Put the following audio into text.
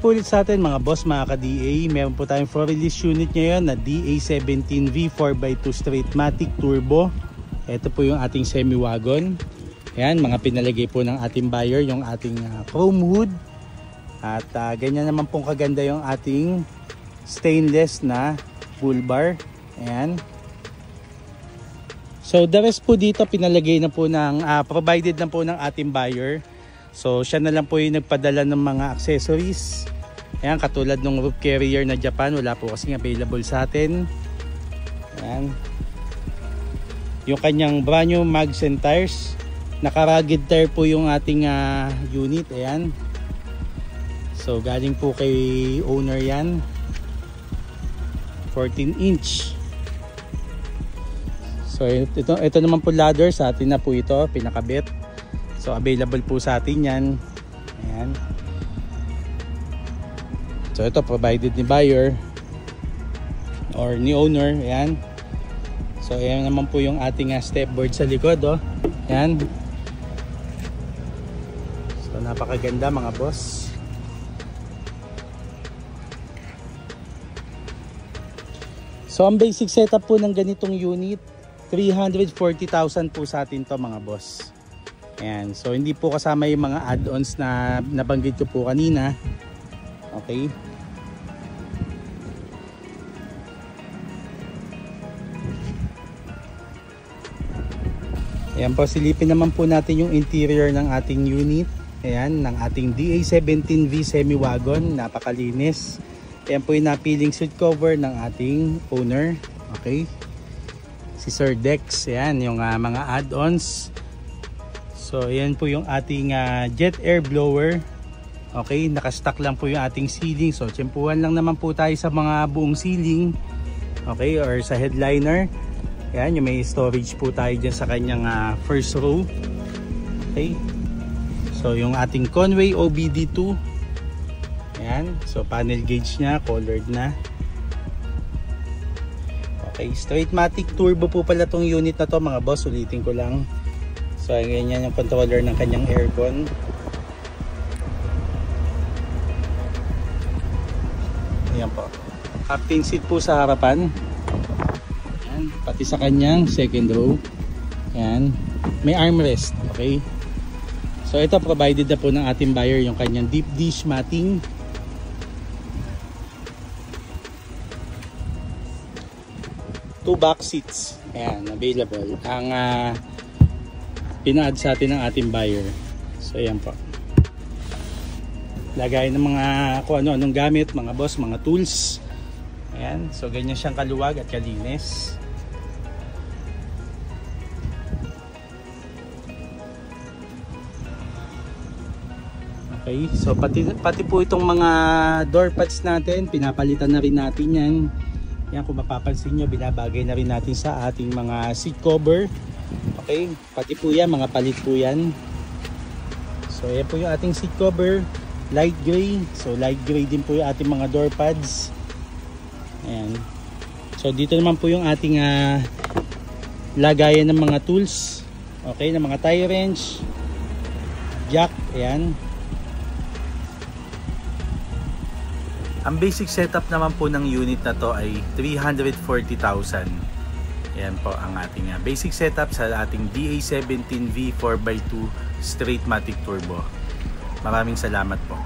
po ulit sa atin mga boss, mga ka-DA. Meron po tayong for release unit ngayon na DA17V 4x2 Straightmatic Turbo. Ito po yung ating semi-wagon. Ayan, mga pinalagay po ng ating buyer yung ating chrome hood. At ganyan naman pong kaganda yung ating stainless na bull bar. Ayan. So the rest po dito pinalagay na po ng provided na po ng ating buyer. So siya na lang po yung nagpadala ng mga accessories. Ayan, katulad ng roof carrier na Japan, wala po kasing available sa atin. Ayan. Yung kanyang brand new mags and tires. Naka-rugged tire po yung ating unit. Ayan. So galing po kay owner yan. 14 inch. So ito naman po ladder sa atin na po ito, pinakabit. So available po sa atin yan. Ayan. So ito provided ni buyer or ni owner. Ayan. So ayan naman po yung ating step board sa likod. Oh. Ayan. So napakaganda mga boss. So ang basic setup po ng ganitong unit 340,000 po sa atin to mga boss. Ayan, so hindi po kasama yung mga add-ons na nabanggit ko po kanina. Okay. Ayan po, silipin naman po natin yung interior ng ating unit. Ayan, ng ating DA17V semi-wagon. Napakalinis. Ayan po yung napiling seat cover ng ating owner. Okay. Si Sir Dex. Ayan, yung mga add-ons. So ayan po yung ating jet air blower. Okay, nakastock lang po yung ating ceiling. So tsempuhan lang naman po tayo sa mga buong ceiling. Okay, or sa headliner. Ayan, yung may storage po tayo dyan sa kanyang first row. Okay. So yung ating Conway OBD2. Ayan, so panel gauge nya, colored na. Okay, Straightmatic Turbo po pala tong unit na to mga boss. Ulitin ko lang. So ganyan yung controller ng kanyang aircon. Ayan po. Captain seat po sa harapan. Ayan. Pati sa kanyang second row. Ayan. May armrest. Okay. So ito provided na po ng ating buyer yung kanyang deep dish matting. Two back seats. Ayan. Available. Ang pina-add sa atin ng ating buyer. So ayan po. Lagay ng mga kung ano-anong gamit, mga boss, mga tools. Ayan. So ganyan siyang kaluwag at kalinis. Okay. So pati po itong mga door pads natin, pinapalitan na rin natin yan. Yan, kung mapapansin nyo, binabagay na rin natin sa ating mga seat cover. Okay, pati po yan, mga palit po yan. So ayan po yung ating seat cover, light gray. So light gray din po yung ating mga door pads. Ayan. So dito naman po yung ating lagayan ng mga tools. Okay, ng mga tie wrench, jack. Ayan. Ang basic setup naman po ng unit na to ay 340,000. Ayan po ang ating basic setup sa ating DA17V 4x2 Straightmatic Turbo. Maraming salamat po.